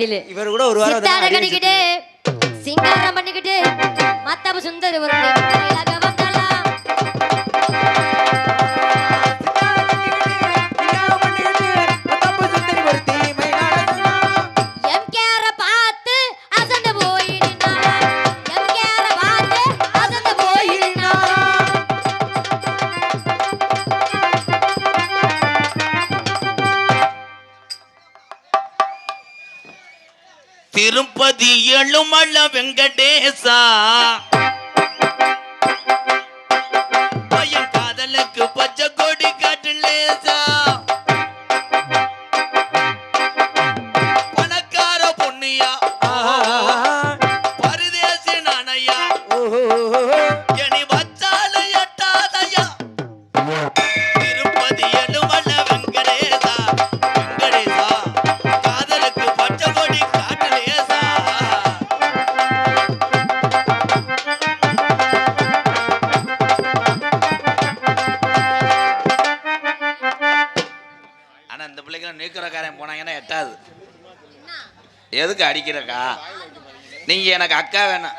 இவர் கூட ஒரு வாரம் பண்ணிக்கிட்டு சிங்காரம் பண்ணிக்கிட்டு மத்தப சுந்தர் ஒரு திருப்பதி எழுமல வெங்கடேசா பையன் காதலுக்கு பச்சை கொடி காட்டுலேசா பணக்கார பொண்ணியா பரதேசி நானையா எனி வச்சாலு எட்டாதையா திருப்பதி எழுமல வெங்கடேசா வெங்கடேசா காதலுக்கு பச்சை கொடி நீக்கிறக்காரன் போனாங்கன்னா எட்டாது. எதுக்கு அடிக்கிறக்கா? நீங்க எனக்கு அக்கா வேணாம்.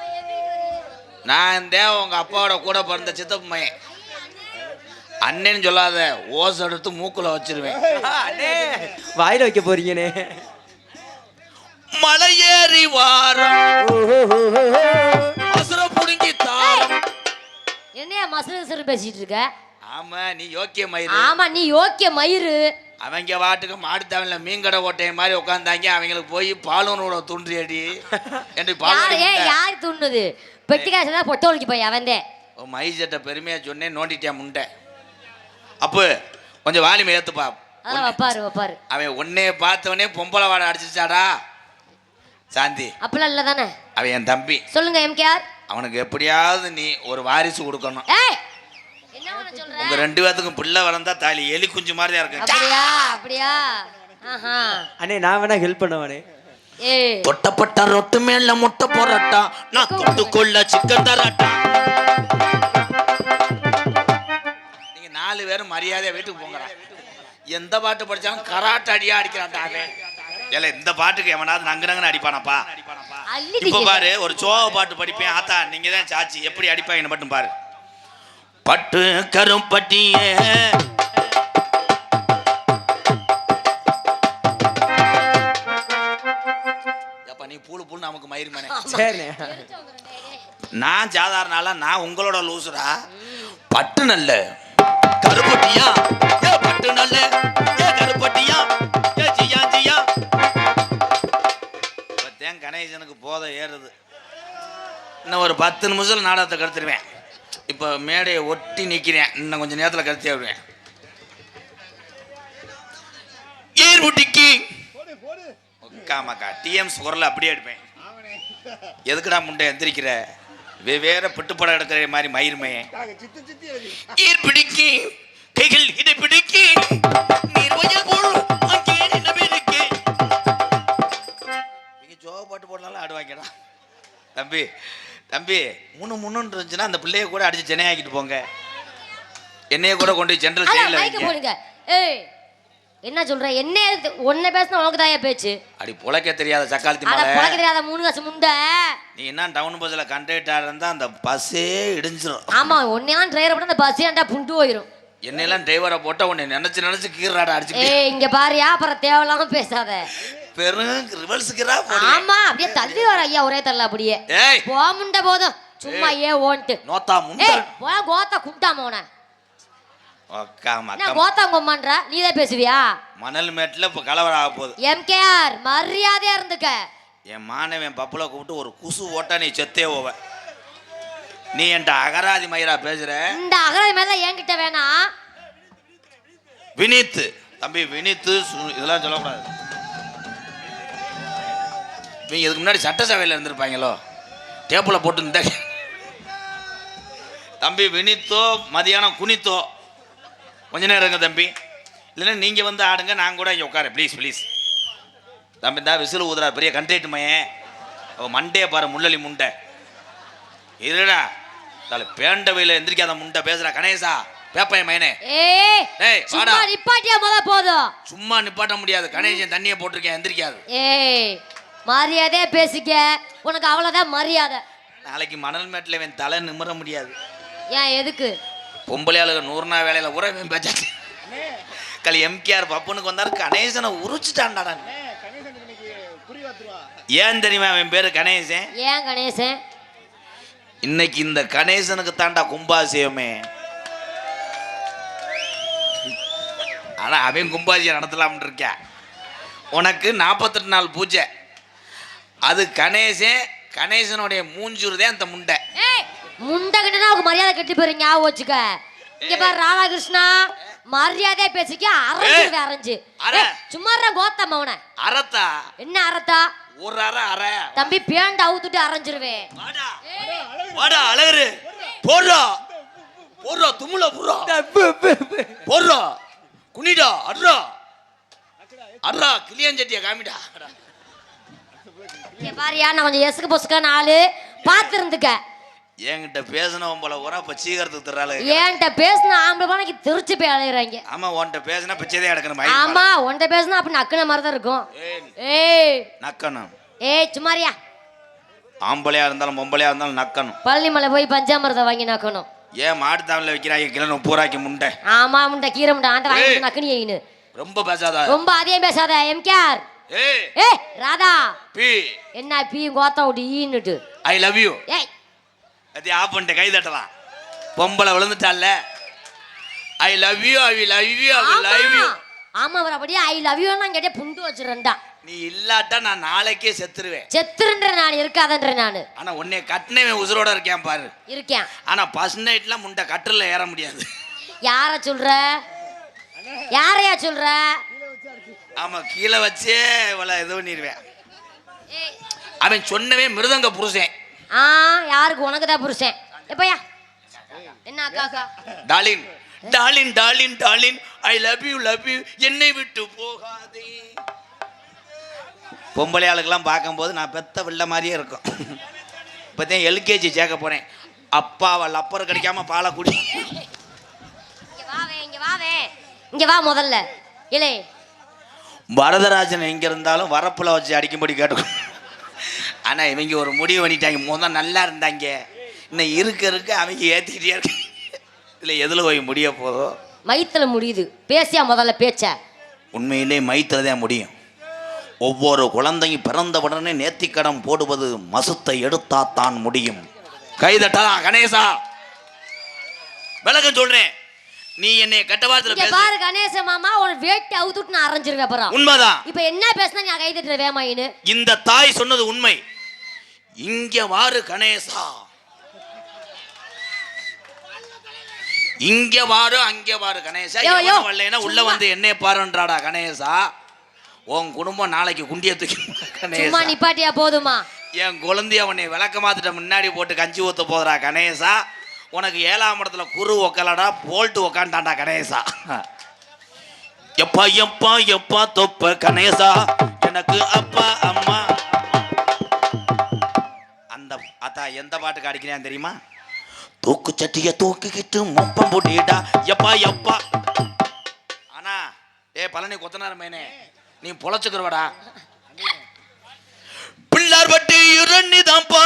நான் உங்க அப்பாவோட கூட பிறந்த சித்தப்பு மையன். அண்ணன்னு சொல்லாத, ஓசை எடுத்து மூக்குல வச்சிருவேன். வாயில வைக்க போறீங்கனே. மலையேறி வாரம் மசுர புடுங்கி தாரம். என்னையா மசுர பேசிட்டு இருக்க? ஆமா, நீ யோக்கிய மயிறு. ஆமா, நீ யோக்கிய மயிறு. அவங்க வாட்டுக்கு மாடு தவன்ல மீன்கடை ஓட்டைய மாதிரி உட்காந்தாங்க. அவங்களுக்கு போய் பாலூனோட துண்டியடி என்று யார் துண்ணுது? பெட்டிக்காசு தான் பொட்டோலிக்கு போய் அவந்தே மை சட்டை பெருமையா சொன்னேன். நோண்டிட்டியா முண்டை. அப்போ கொஞ்சம் வாலிமை ஏத்துப்பா. வைப்பாரு அவன் உன்னைய பார்த்தவனே பொம்பளை வாடை அடிச்சிச்சாடா சாந்தி. அப்பெல்லாம் இல்ல தானே? அவன் என் தம்பி. சொல்லுங்க எம்கேஆர். அவனுக்கு எப்படியாவது நீ ஒரு வாரிசு கொடுக்கணும். உங்க ரெண்டு பேத்துக்கும் பிள்ளை வளர்ந்தா தாலி எலி குஞ்சு மாதிரி தான் இருக்கு. அப்படியா? அண்ணே நான் வேணா ஹெல்ப் பண்ணுவானே. தொட்டப்பட்ட ரொட்டு மேல முட்டை போறட்டா, நான் தொட்டுக்கொள்ள சிக்கன் தரட்டா. நீங்க 4 பேரும் மரியாதையா வீட்டுக்கு போங்கடா. எந்த பாட்டு படிச்சாலும் கராட்ட அடியா அடிக்கிறான்டா அவன். ஏல இந்த பாட்டுக்கு எவனாவது நங்கனங்கன்னு அடிப்பானப்பா. இப்ப பாரு, ஒரு சோக பாட்டு படிப்பேன். ஆத்தா நீங்க தான் சாச்சி, எப்படி அடிப்பாங்கன்னு மட்டும் பாரு. பட்டு கரும்பட்டியே நீ பூளு பூளு நமக்கு மயிர் மனே. நான் சாதாரண நான் உங்களோட லூசுரா. பட்டு நல்ல கருப்பட்டியா, ஏ பட்டு நல்ல ஏ கருப்பட்டியா, ஏ ஜியா ஜியா. இப்ப கணேசனுக்கு போதை ஏறுது. இன்னும் ஒரு 10 நிமிஷம் நாடகத்தை கருத்துருவேன். இப்போ மேடையை ஒட்டி நிற்கிறேன். இன்னும் கொஞ்சம் நேரத்தில் கருத்தி விடுவேன். ஏர்புட்டிக்கு டிஎம் குரல் அப்படியே எடுப்பேன். எதுக்குடா முண்டை எந்திரிக்கிற? வேற பிட்டுப்படம் எடுக்கிற மாதிரி மயிருமே. ஏர்பிடிக்கு கைகள் இதை பிடிக்கி நீர் வயல் போடும் நீங்க ஜோக பாட்டு போடலாம் ஆடுவாங்கடா. தம்பி தம்பி முன்னு இருந்துச்சுன்னா அந்த பிள்ளைய கூட அடிச்சு சென்னையாக்கிட்டு போங்க. என்னைய கூட கொண்டு ஜெனரல் ஜெயில போடுங்க. என்ன சொல்ற? என்ன ஒன்ன பேசினா உனக்கு தாயா பேச்சு? அடி பொழைக்க தெரியாத சக்காலத்தி மேல. பொழைக்க தெரியாத 3 காசு முண்டை. நீ என்ன டவுன் பஸ்ல கண்டக்டரா இருந்தா அந்த பஸ்ஸே இடிஞ்சிரும். ஆமா, ஒன்னையெல்லாம் டிரைவர் போட்டு அந்த பஸ் ஏன்டா புண்டு போயிரும். என்னெல்லாம் டிரைவரை போட்டா உன்னை நினைச்சு கீறாடா அடிச்சு. இங்க பாரியா, அப்புறம் தேவையில்லாம பேசாத. பெரும் ரிவர்ஸ்க்குறா போடு. ஆமா, அப்படியே தள்ளி வர ஐயா, ஒரே தள்ள அப்படியே. போ முண்டை போதும். சும்மா ஓன்ட்டு நோத்தா முண்டை. போடா கோத்தா கும்டா மோன. அக்காமா நான் கோத்தா கொம்மான்றா, நீதான் பேசுவியா? மணல் மேட்ல இப்ப கலவரம் ஆக போகுது. எம்கேஆர் மரியாதையா இருந்துக்க. என் மாணவன் பப்புல கூப்பிட்டு ஒரு குசு ஓட்டா நீ செத்தே போவ. நீ என்கிட்ட அகராதி மயிரா பேசுற. இந்த அகராதி மேல என்கிட்ட வேணாம். வினித் தம்பி, வினித் இதெல்லாம் சொல்லக்கூடாது. இவங்க இதுக்கு முன்னாடி சட்டசபையில் இருந்திருப்பாங்களோ, டேபிள போட்டு இந்த தம்பி வினித்தோ மதியானம் குனித்தோ கொஞ்ச நேரம் இருங்க தம்பி. இல்லைன்னா நீங்கள் வந்து ஆடுங்க, நான் கூட இங்கே உட்கார ப்ளீஸ் ப்ளீஸ். தம்பி இந்த விசில் ஊதுறாரு பெரிய கண்டேட்டு மையன். மண்டே பாரு முள்ளலி முண்டை. இருடா தலை பேண்டவையில் எந்திரிக்காத முண்டை பேசுகிறா கணேசா பேப்பைய மையனே. ஏய் சும்மா நிப்பாட்டியா போதும். சும்மா நிப்பாட்ட முடியாது. கணேசன் தண்ணியை போட்டிருக்கேன் எந்திரிக்காது. ஏய் மரியாதையா பேசிக்க, உனக்கு அவ்வளவுதான் மரியாதை. நாளைக்கு மணல் மேட்டில் இவன் தலை நிமிர முடியாது. ஏன் எதுக்கு? பொம்பளை ஆளுங்க 100 நாள் வேலையில ஊற இவன் பேச்சாச்சு. கலி எம்கேஆர் பப்புனுக்கு வந்தாரு, கணேசனை உரிச்சுட்டான்டாடா. ஏன் தெரியுமா அவன் பேரு கணேசன்? ஏன் கணேசன்? இன்னைக்கு இந்த கணேசனுக்கு தாண்டா கும்பாசியமே. ஆனா அவன் கும்பாசியம் நடத்தலாம்னு இருக்க. உனக்கு 48 நாள் பூஜை. அது கணேசனுடைய மூஞ்சூர்தே அந்த முண்டை. முண்டை கிட்டனா அவங்க மரியாதை கட்டி போறீங்க, ஞாபகம் வச்சுக்க. இங்க பாரு ராதாகிருஷ்ணா, மரியாதையா பேசிக்க. அரைஞ்சு சும்மா கோத்தம் அவனை. அறத்தா என்ன அறத்தா? ஒரு அரை தம்பி பேண்ட் அவுத்துட்டு அரைஞ்சிருவேன். வாடா அழகரு, போடுறா போடுறா, தும்முல போடுறா, குனிடா, அட்ரா அட்ரா, கிளியஞ்சட்டியா காமிடா. பாரியா, நான் கொஞ்சம் எசுக்கு பொசுக்கான ஆளு, பார்த்து இருந்துக்க. என்கிட்ட பேசினவன் போல ஊரா இப்ப சீக்கிரத்துக்கு தர்றாள். என்கிட்ட பேசின ஆம்பளை பானைக்கு திருச்சி போய் அலையிறாங்க. ஆமா, உன்கிட்ட பேசினா பிச்சைதே எடுக்கணும். ஆமா, உன்கிட்ட பேசினா அப்படி நக்குன மாதிரி தான் இருக்கும். ஏய் நக்கணும். ஏய் சும்மாரியா, ஆம்பளையா இருந்தாலும் பொம்பளையா இருந்தாலும் நக்கணும். பழனிமலை போய் பஞ்சாமிரதம் வாங்கி நக்கணும். ஏன் மாட்டு தாவல வைக்கிறாங்க கிலோ பூராக்கி முண்டை? ஆமா, முண்டை கீரை முண்டை அந்த வாங்கி நக்குனியின்னு. ரொம்ப பேசாத, ரொம்ப அதிகம் பேசாத. எம்கேஆர் ஏய் ராதா பி என்ன பி கோத்தம் விட்டு ஈன்னுட்டு ஐ லவ் யூ. ஏய் அது ஆஃப் பண்ணிட்டு கை தட்டலாம். பொம்பளை விழுந்துட்டால. I love you, I love you, I love you. ஆமா, அவர் அப்படியே ஐ லவ் யூ நான் கேட்டே புண்டு வச்சிரண்டா. நீ இல்லாட்டா நான் நாளைக்கே செத்துருவேன். செத்துருன்ற நான் இருக்காதன்ற நானு. ஆனா உன்னை கட்டினவன் உசுரோட இருக்கேன் பாரு. இருக்கேன். ஆனா ஃபர்ஸ்ட் நைட்ல முண்டை கட்டில ஏற முடியாது. யார சொல்ற? யாரையா சொல்ற? ஆமா, கீழே வச்சே இவள இது பண்ணிடுவேன். அவன் சொன்னவே மிருதங்க புருஷன். யாருக்கு? உனக்கு தான் புருஷன். எப்பயா என்ன அக்கா? Darling darling darling darling I love you love you, என்னை விட்டு போகாதே. பொம்பளை ஆளுக்கெல்லாம் பார்க்கும்போது நான் பெத்த வெள்ள மாதிரியே இருக்கும். இப்போதான் எல்கேஜி சேர்க்க போறேன். அப்பாவை லப்பர் கிடைக்காம பாலை குடி. இங்க வா முதல்ல. இலே வரதராஜன் எங்க இருந்தாலும் வரப்புல வச்சு அடிக்கும்படி கேட்டுக்கும். ஆனா இவங்க ஒரு முடிவு பண்ணிட்டாங்க. முதல் நல்லா இருந்தாங்க, இன்னும் இருக்க அவங்க ஏத்திக்கிட்டே இருக்க. இதுல எதுல போய் முடிய போதோ? மைத்துல முடியுது. பேசியா முதல்ல பேச்ச. உண்மையிலே மைத்துல தான் முடியும். ஒவ்வொரு குழந்தையும் பிறந்த உடனே நேர்த்திக்கடன் போடுவது மசுத்தை எடுத்தாத்தான் முடியும். கைதட்டா கணேசா, விளக்கம் சொல்றேன். நீ என்னை கட்டவாத்துல பேசு. பாரு கணேச மாமா, ஒரு வேட்டி அவுத்துட்டு நான் அரைஞ்சிருக்கேன். அப்புறம் உண்மைதான். இப்ப என்ன பேசினா நான் கை தட்டுற வேமாயின்னு. இந்த தாய் சொன்னது உண்மை. இங்க வாரு கணேசா, இங்க வாரு அங்க வாரு கணேசா. வரலைன்னா உள்ள வந்து என்னை பாருன்றாடா கணேசா. உன் குடும்பம் நாளைக்கு குண்டிய தூக்கி சும்மா நிப்பாட்டியா போதுமா? என் குழந்தைய உன்னை விளக்க மாத்திட்ட முன்னாடி போட்டு கஞ்சி ஊத்த போதுடா கணேசா. உனக்கு 7ஆம் இடத்துல குரு உக்காலடா, போல்ட்டு உக்காண்டாண்டா கணேசா. எப்பா எப்பா எப்பா தொப்ப கணேசா, எனக்கு அப்பா அம்மா. அந்த அத்தா எந்த பாட்டுக்கு அடிக்கிறேன் தெரியுமா? தூக்கு சட்டிய தூக்கிக்கிட்டு மொப்பம் போட்டிடா எப்பா எப்பா. ஆனா பழனி கொத்தனார் மேனே, நீ பொழைச்சுக்கிறவடா. பிள்ளார் பட்டி இரண்டிதான்ப்பா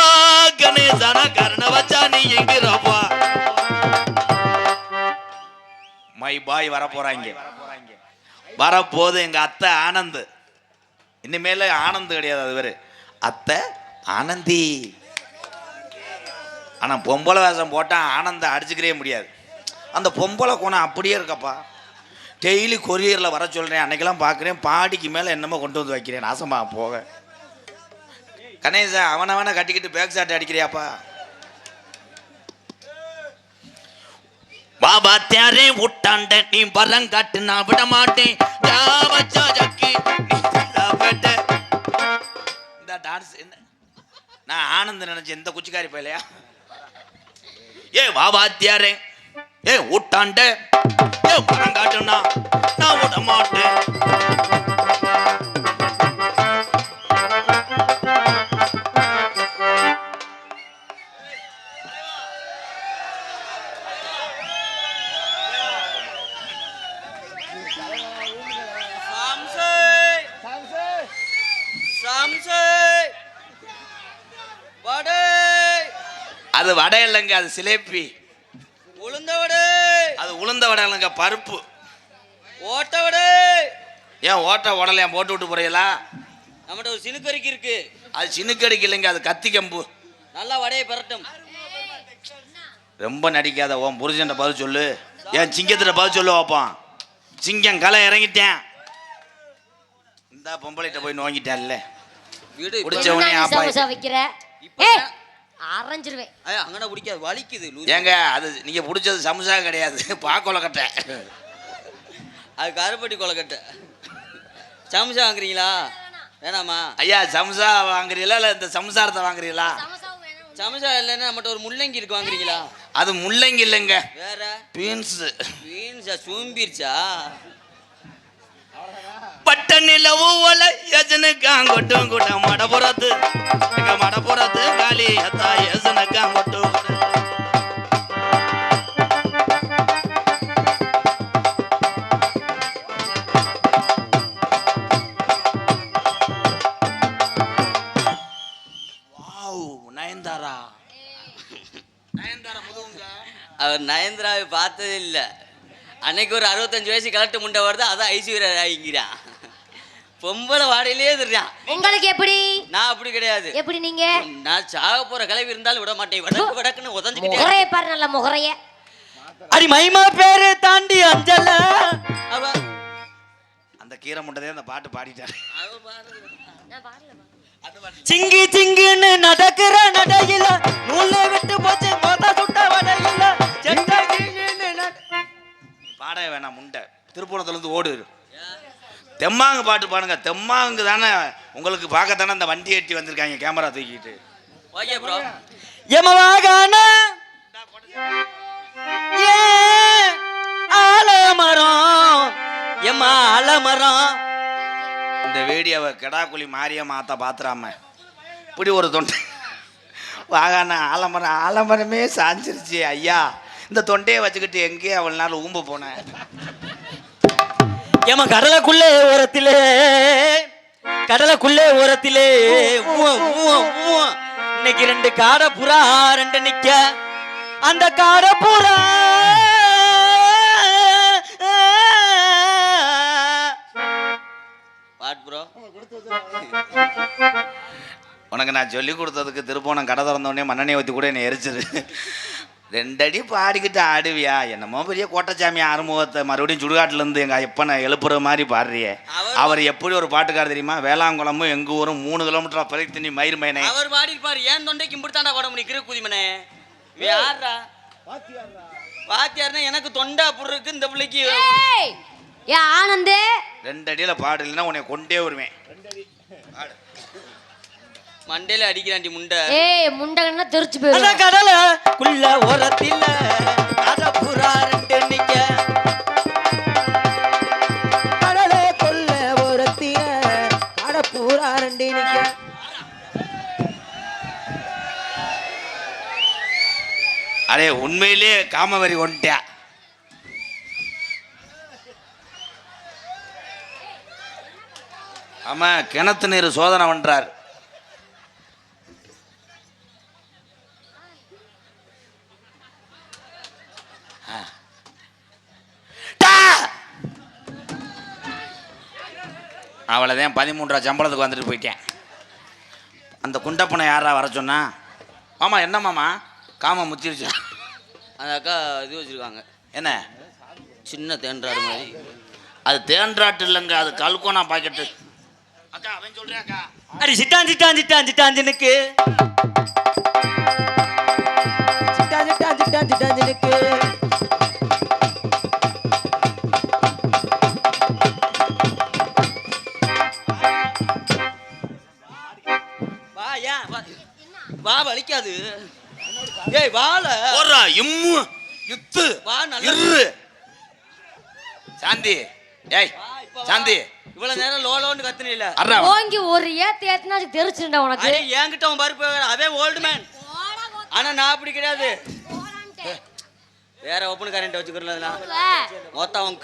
கணேசானா, கரண வச்சா நீ எங்கிறப்பா. My boy வரப்போறாங்க. வரப்போது எங்க அத்தை ஆனந்த். இனிமேல ஆனந்த் கிடையாது, அது வேறு அத்தை ஆனந்தி. ஆனா பொம்பளை வேஷம் போட்டா ஆனந்த அடிச்சுக்கிறே முடியாது. அந்த பொம்பளை கோணம் அப்படியே இருக்கப்பா. டெய்லி கொரியரில் வர சொல்கிறேன். அன்னைக்கெல்லாம் பார்க்குறேன், பாடிக்கு மேலே என்னமோ கொண்டு வந்து வைக்கிறேன். நாசமா போக. கணேசா, அவனை கட்டிக்கிட்டு பேக் ஷாட் அடிக்கிறியாப்பா? பாபா தேரே விட்டாண்ட நீ பரங்காட்டு நான் விட மாட்டேன். இந்த டான்ஸ் என்ன? நான் ஆனந்த் நினைச்சேன். இந்த குச்சிக்காரி பையலையா? பாபா தேரே விட்டாண்ட பரங்காட்டுனா நான் விட மாட்டேன். Samsung அது வடை இல்லைங்க, அது சிலேபி. உளுந்த வடை. அது உளுந்த வடை இல்லைங்க, பருப்பு. ஓட்ட வடை. ஏன் ஓட்ட உடலையா போட்டு விட்டு போறீங்களா? நம்மகிட்ட ஒரு சினுக்கறிக்கு இருக்கு. அது சினுக்கடிக்கு இல்லைங்க, அது கத்தி கம்பு. நல்லா வடையை பரட்டும். ரொம்ப நடிக்காத, உன் புருஷன் பதில் சொல்லு. ஏன் சிங்கத்திட்ட பதில் சொல்லு வைப்பான். சிங்கம் களை இறங்கிட்டேன். இந்த பொம்பளைகிட்ட போய் நோங்கிட்டேன்ல. வீடு பிடிச்சவனே சமோசா வைக்கிற ஏய் அரைஞ்சிருவேன். அங்கன பிடிக்காது, வலிக்குது. ஏங்க அது நீங்க பிடிச்சது சமுசா கிடையாது, பாக்கொலக்கட்டை. அது கருப்பட்டி கொலக்கட்டை. சமோசா வாங்குறீங்களா? வேணாமா? ஐயா சமுசா வாங்குறீங்களா இல்லை இந்த சம்சாரத்தை வாங்குறீங்களா? சமோசா இல்லைன்னா நம்மகிட்ட ஒரு முள்ளங்கி இருக்கு, வாங்குறீங்களா? அது முள்ளங்கி இல்லைங்க, வேற பீன்ஸ். பீன்ஸா? சூம்பிருச்சா? பட்ட நிலவு ஒல யஜனுக்காங்கொட்டும் கூட மடபுறத்து மடபுறத்து காலி எத்தா யஜனுக்காங்கொட்டும். நயன்தாரா. நயன்தாரா முதுகுங்க. அவர் நயன்தாராவை பார்த்ததே இல்லை. அன்னைக்கு ஒரு 65 வயசு கலெக்டர் முண்டை வருது, அதான் ஐஸ்வர்யா ராய்ங்கிறான். பொம்பளை வாடையிலே தெரியான். உங்களுக்கு எப்படி? நான் அப்படி கிடையாது. எப்படி நீங்க? நான் சாக போற கிளவி இருந்தாலும் விட மாட்டேன். வடக்கு வடக்குன்னு உதஞ்சுக்கிட்டே. முகரைய பாரு, நல்ல முகரைய. அடி மைமா பேரு தாண்டி அஞ்சல. அந்த கீரை முண்டதே அந்த பாட்டு பாடிட்டாரு. சிங்கி சிங்கின்னு நடக்கிற நடையில நூலை விட்டு போச்சு மொத்த சுட்ட வடையில. பாட வேணாம் முண்டை, திருப்பூணத்துல இருந்து ஓடு. தெம்மாங்கு பாட்டு பாடுங்க. தெம்மாங்கு தானே உங்களுக்கு பார்க்கத்தானே அந்த வண்டி ஏற்றி வந்திருக்காங்க கேமரா தூக்கிட்டு. Okay bro. எமவாகான ஆலமரம், எம்மா ஆலமரம். இந்த வீடியோவை கெடாக்குழி மாரியம் ஆத்தா பாத்துறாம இப்படி ஒரு தொண்டை வாகான ஆலமரம். ஆலமரமே சாஞ்சிருச்சு ஐயா. இந்த தொண்டையை வச்சுக்கிட்டு எங்கேயே அவ்வளோ நாள் ஊம்ப போனேன். ஏமா கடலைக்குள்ளே ஓரத்திலே, கடலைக்குள்ளே ஓரத்திலே இன்னைக்கு 2 காடை புறா 2 நிக்க. அந்த காடை புறா பாட் ப்ரோ. உனக்கு நான் சொல்லி கொடுத்ததுக்கு திருப்போணம் கடை திறந்தோடனே மண்ணெண்ணெய் ஊற்றி கூட என்னை எரிச்சிரு. 2 அடி பாடிக்கிட்டு ஆடுவியா? என்னமோ பெரிய கோட்டச்சாமி ஆறுமுகத்தை மறுபடியும் சுடுகாட்டிலேருந்து எங்கள் எப்பனை எழுப்புற மாதிரி பாடுறியே. அவர் எப்படி ஒரு பாட்டுக்காரர் தெரியுமா? வேளாங்குளமும் எங்கள் ஊரும் 3 கிலோமீட்டர் பிறகு தண்ணி மயிர் மயனே. அவர் பாடிருப்பாரு. ஏன் தொண்டைக்கு இப்படித்தாண்டா போட முடியும் கிரு குதிமனே? யாரா வாத்தியார்னா? எனக்கு தொண்டை அப்படி இருக்கு இந்த பிள்ளைக்கு. ஏ ஆனந்தே 2 அடியில் பாடு இல்லைன்னா உன்னை கொண்டே வருவேன். மண்டையில அடிக்கிறாண்டி முண்டை. ஏய் முண்டகன்னா தெரிச்சு போயிடும். அந்த கடலை குள்ள ஓரத்தில காடை புறா 2 நிக்க. கடலை குள்ள ஓரத்தில காடை புறா 2 நிக்க. அடே உண்மையிலேயே காமவரி கொண்டா. ஆமா, கிணத்து நீர் சோதனை பண்றார். அவ்வளோதான், 13 சம்பளத்துக்கு வந்துட்டு போயிட்டேன். அந்த குண்டப்பனை யாரா வர சொன்னா? மாமா என்ன மாமா காம முத்திருச்சு. அந்த அக்கா இது வச்சிருக்காங்க. என்ன சின்ன தேன்றாடு மாதிரி. அது தேன்றாட்டு இல்லைங்க, அது கல்கோனா பாக்கெட்டு. அக்கா அவன் சொல்றேன் அக்கா. அடி சிட்டான் சிட்டான் சிட்டான் சிட்டாஞ்சனுக்கு, சிட்டான் சிட்டான் சிட்டான் சிட்டாஞ்சனுக்கு. வா ஏன் வா வலிக்காது. ஏய் வால போறா இம்மு யுத்து வா நல்ல இரு சாந்தி. ஏய் சாந்தி, இவ்வளவு நேரம் லோலோன்னு கத்துனில. அறா ஓங்கி ஒரு ஏத்து ஏத்துனா அது தெரிச்சுடா உனக்கு. அடி என்கிட்ட அவன் பருப்பு அதே ஓல்டு மேன். ஆனா நான் அப்படி கிடையாது. வேற ஓப்பன் கரண்ட் வச்சுக்கிறதுலாம் மொத்தம் அவன்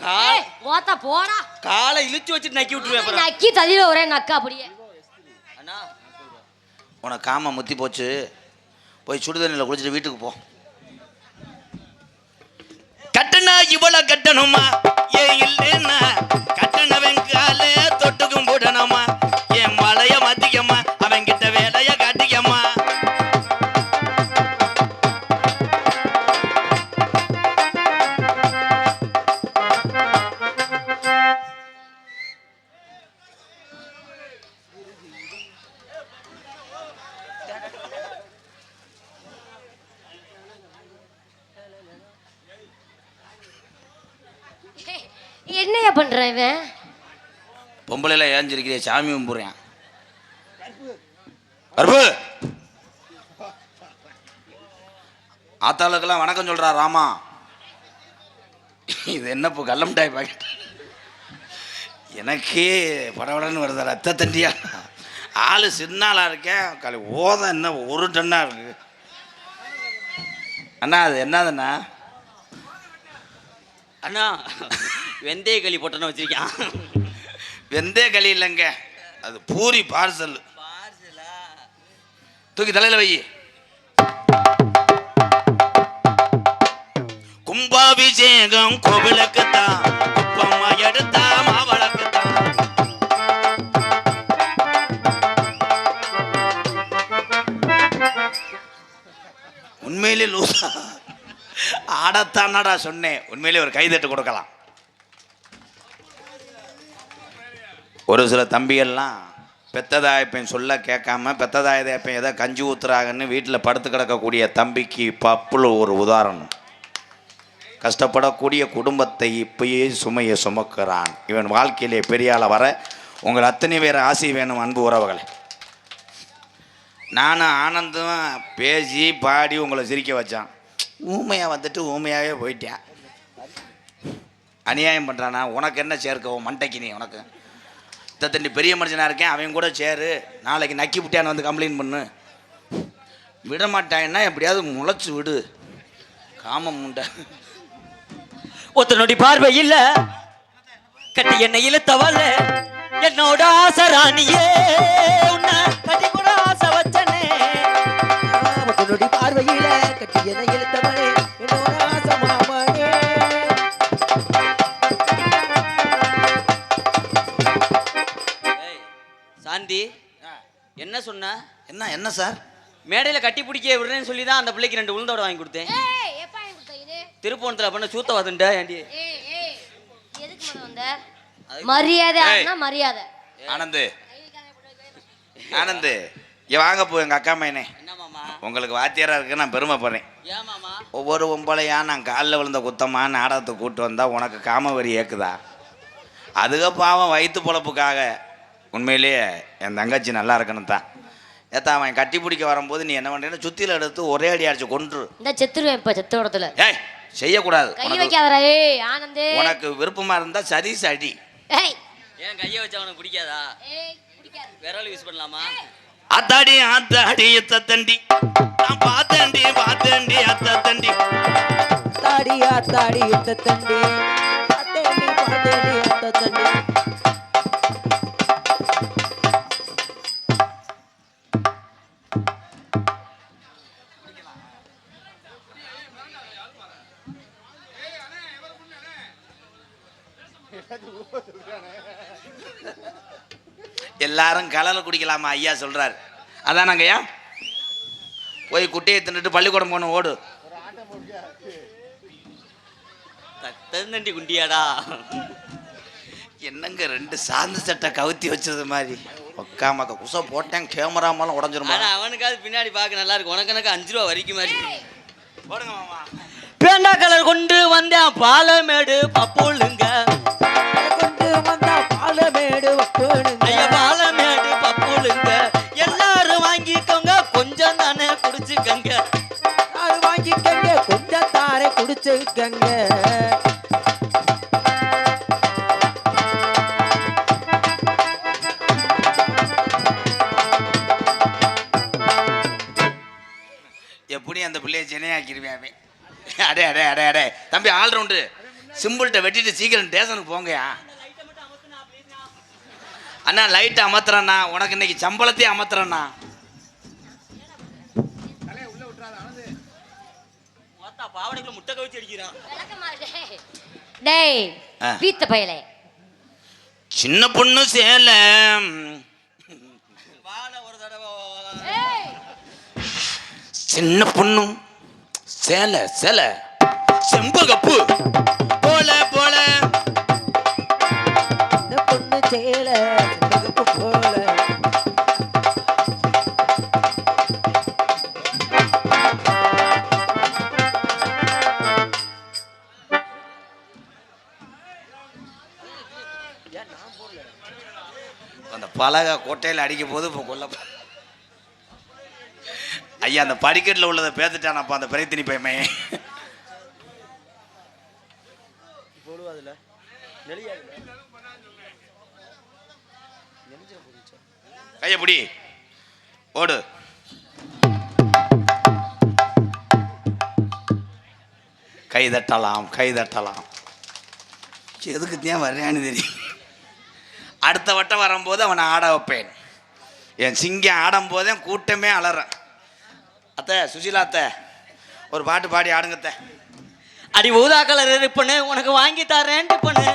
மொத்த போடா காலை இழுச்சு வச்சுட்டு நக்கி விட்டுருவேன். அப்புறம் நக்கி தள்ளில ஒரே நக்கா அப்படியே. அண்ணா உனக்கு காம முத்தி போச்சு. போய் சுடுதண்ணியில் குளிச்சுட்டு வீட்டுக்கு போ. கட்டுனா இவ்வளோ கட்டணுமா, ஏன் இல்லைன்னா கட்டுனவன் கால தொட்டுக்கும் போடணுமா, என் மலைய மத்தியம்மா அவன் கிட்ட வேலைய காட்டிக்கம்மா. என்னையா பண்றான் இவன்? பொம்பளைல ஏஞ்சிருக்கிற சாமி கும்பிடுறேன். கருப்பு ஆத்தாளுக்கெல்லாம் வணக்கம் சொல்றா ராமா. இது என்ன இப்போ கள்ள மிட்டாய் பாக்கெட்? எனக்கே படபடன்னு வருது ரத்த தண்டியா. ஆளு சின்னாளா இருக்கேன், களி ஓத என்ன ஒரு டன்னா இருக்கு. அண்ணா அது என்னதுண்ணா? அண்ணா வெந்தய களி போட்டோன்னு வச்சிருக்கான். வெந்தய களி இல்லைங்க, அது பூரி பார்சல். தூக்கி தலையில வை. கும்பாபிஷேகம் கோவிலுக்குத்தான், குப்பம்மா எடுத்தா மாவளக்குத்தான். உண்மையிலே லூசா ஆடத்தானடா சொன்னேன். உண்மையிலே ஒரு கைதட்டு கொடுக்கலாம். ஒரு சில தம்பிகள்லாம் பெத்ததாயப்பன் சொல்ல கேட்காம பெத்ததாயப்பன் எதை கஞ்சி ஊத்துறாங்கன்னு வீட்டில் படுத்து கிடக்கக்கூடிய தம்பிக்கு பப்புல ஒரு உதாரணம். கஷ்டப்படக்கூடிய குடும்பத்தை இப்பயே சுமையை சுமக்கிறான். இவன் வாழ்க்கையிலே பெரியால வர உங்கள் அத்தனை பேர் ஆசை வேணும் அன்பு உறவுகளை. நானும் ஆனந்தும் பேசி பாடி உங்களை சிரிக்க வச்சான். ஊமையாக வந்துட்டு ஊமையாகவே போயிட்டேன். அநியாயம் பண்ணுறானா? உனக்கு என்ன சேர்க்கவும் மண்டைக்கு? நீ உனக்கு தண்ணி பெரிய மனுஷனாக இருக்கேன், அவன் கூட சேரு. நாளைக்கு நக்கி விட்டான்னு வந்து கம்ப்ளைண்ட் பண்ணு. விட மாட்டான்னா எப்படியாவது முளைச்சி விடு. காமம் உண்ட ஒத்தனோடி பார்வை இல்ல கட்டி என்ன இழுத்தவள என்னோட ஆசை ராணியே, உன்னை கட்டி கூட ஆசை வச்சனே. ஒத்தனோடி பார்வையில கட்டி என்ன இழுத்தவளே என்னோட ஆசை மாமனே. சாந்தி என்ன சொன்ன? என்ன சார்? மேடையில் கட்டி பிடிக்க விடுறேன்னு சொல்லி தான் அந்த பிள்ளைக்கு 2 உளுந்தோட வாங்கி கொடுத்தேன். திருப்போணத்தில் பண்ண சூத்த வந்துட்டா ஏண்டி? எதுக்கு வந்த? மரியாதை மரியாதை. ஆனந்து ஆனந்து வாங்க போ. எங்கள் அக்கா மைனே என்ன மாமா? உங்களுக்கு வாத்தியாராக இருக்கு, நான் பெருமைப்படுறேன். ஏன் மாமா? ஒவ்வொரு பொம்பளையா நான் காலில் விழுந்த குத்தமா நாடகத்தை கூப்பிட்டு வந்தா உனக்கு காமவரி ஏக்குதா? அதுக பாவம் வயிற்று பொழப்புக்காக. உண்மையிலேயே என் தங்கச்சி நல்லா இருக்கணும் தான். ஏத்தா அவன் கட்டி பிடிக்க வரும்போது நீ என்ன பண்ணுறேன்னு சுத்தியில் எடுத்து ஒரே அடி அடிச்சு கொன்று. இந்த செத்துருவேன் இப்போ செத்தோடத்துல. ஏய் செய்யக்கூடாது. கை வைக்காதடா. ஏய் ஆனந்தே, உனக்கு விருப்பமா இருந்தா சதீஷ் அடி. ஏய் ஏன் கையை வச்சா உனக்கு பிடிக்காதா? ஏய் பிடிக்காது. விரல் யூஸ் பண்ணலாமா? அத்தாடி அத்தாடி தண்டி நான் பார்த்தேன்டி அத்தண்டி தாடி ஆத்தாடி யுத்த தண்டி பார்த்தேடி பார்த்தேடி யுத்த தண்டி. எல்லாரும் கலரில் குடிக்கலாமா ஐயா சொல்றாரு. அதான் ஐயா போய் குட்டையை தின்னுட்டு பள்ளிக்கூடம் போன ஓடு. தந்தண்டி குண்டியாடா. என்னங்க 2 சாந்த சட்டை கவுத்தி வச்சது மாதிரி உக்காமக்க குசை போட்டேன். கேமராமெல்லாம் உடஞ்சிருமா? ஆனா அவனுக்காவது பின்னாடி பார்க்க நல்லா இருக்கு. உனக்கு எனக்கு 5 ரூபா வரைக்கும் மாதிரி போடுங்க மாமா. பேண்டா கலர் கொண்டு வந்தேன் பாலமேடு பப்புளுங்க, கொண்டு வந்தா பாலமேடு பப்புளுங்க. ஐயா பாலமேடு பப்புளுங்க எல்லாரும் வாங்கிக்கோங்க, கொஞ்சம் தானே குடிச்சுக்கங்க. யாரும் வாங்கிக்கங்க, கொஞ்சம் தானே குடிச்சுக்கங்க. எப்படி அந்த பிள்ளைய சென்னையாக்கிருவேன். அடே அடே அடே அடே தம்பி ஆல்ரவுண்டு சிம்பிள்கிட்ட வெட்டிட்டு சீக்கிரம் ஸ்டேஷனுக்கு போங்கயா. அண்ணா லைட்டை அமர்த்துறேண்ணா, உனக்கு இன்னைக்கு சம்பளத்தையே அமர்த்துறேண்ணா. ஆத்தா பாவடைக்குள்ள முட்டை கவிச்சு அடிக்கிறான். டேய் ஆ. பீத்த பயலே. சின்ன பொண்ணு சேலை வாழ ஒரு தடவை ஏய் சின்ன பொண்ணு சேலை சேலை செம்பகப்பு போல போல இந்த பொண்ணு சேல செம்பகப்பு போல. அந்த பலகை கோட்டையில் அடிக்கும் போது இப்போ கொல்ல ஐயா அந்த படிக்கட்டில் உள்ளதை பேத்துட்டானப்பா அந்த பிரைத்தினி பையமே. கையை பிடி ஓடு. கை தட்டலாம் கை தட்டலாம். எதுக்கு தான் வர்றான்னு தெரியும். அடுத்த வட்டம் வரும்போது அவனை ஆட வைப்பேன். என் சிங்கம் ஆடும் போதே கூட்டமே அலறேன். அத்தை சுசீலா அத்தை ஒரு பாட்டு பாடி ஆடுங்க அத்தை. அடி ஊதா கலர் இருப்பண்ணு உனக்கு வாங்கி தரேன்ட்டு பண்ணு.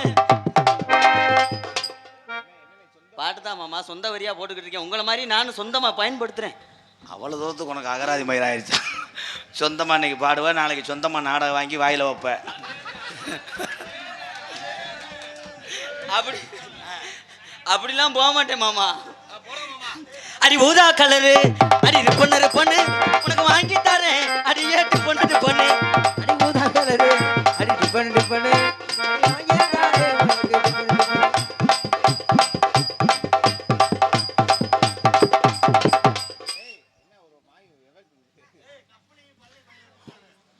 பாட்டு தான் மாமா சொந்த வரியா போட்டுக்கிட்டு இருக்கேன். உங்களை மாதிரி நானும் சொந்தமா பயன்படுத்துறேன். அவ்வளோ தூரத்துக்கு உனக்கு அகராதி மயிர் ஆயிடுச்சு. சொந்தமாக இன்னைக்கு பாடுவேன், நாளைக்கு சொந்தமாக நாடகம் வாங்கி வாயில் வைப்பேன். அப்படி அப்படிலாம் போக மாட்டேன் மாமா. அடி ஊதா கலரு அடி பொண்ணு பொண்ணு உனக்கு வாங்கி தரேன். அடி ஏட்டு பொண்ணு பொண்ணு அடி ஊதா கலரு அடி டிபன் டிபன்.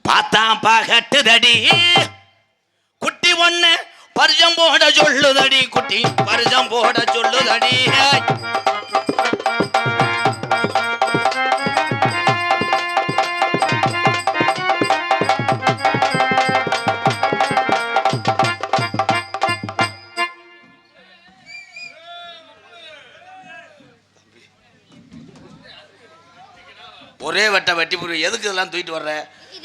பார்த்தான் பாகட்டுதடி குட்டி ஒண்ணு பரிஜம் போட சொல்லுதடி. குட்டி பரிஜம் போட சொல்லுதடி. ஒரே வட்ட வெட்டி புரி எதுக்கு இதெல்லாம் தூக்கிட்டு வர்ற?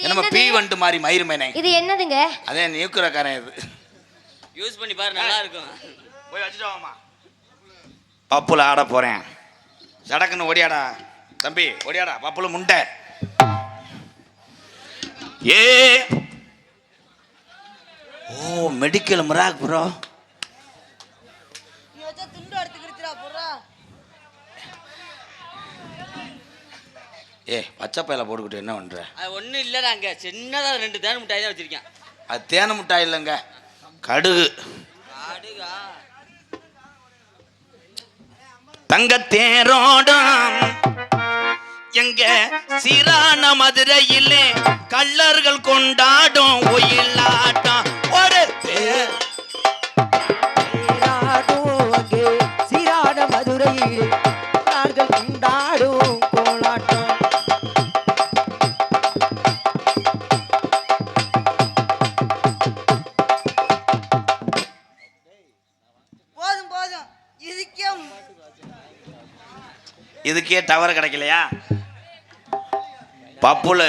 என்னமா பீ வண்டு மாதிரி மயிறு மேனே. இது என்னதுங்க? அதே நியூக்குறக்காரன் இது. யூஸ் பண்ணி பாரு நல்லா இருக்கும். போய் வச்சுட்டு வாமா. பப்புல ஆட போறேன். சடக்குன்னு ஓடியாடா தம்பி ஓடியாடா. பப்புல முண்டை ஏ ஓ மெடிக்கல் மிராக் ப்ரோ. ஏ பச்சை பையில போட்டுக்கிட்டு என்ன பண்ற? அது ஒன்றும் இல்லைடாங்க, சின்னதாக 2 தேன் மிட்டாய் தான் வச்சிருக்கேன். அது தேன மிட்டாய் இல்லைங்க, கடுகு. கடுகா? தங்கத்தேரோடம் எங்க சீரான மதுரையிலே கள்ளர்கள் கொண்டாடும் ஒயிலாட்டம். ஒரு அங்கே சீரான மதுரையில் நாங்கள் கொண்டாடும் கோலாட்டம். இதுக்கே டவர் கிடைக்கலையா? பப்புல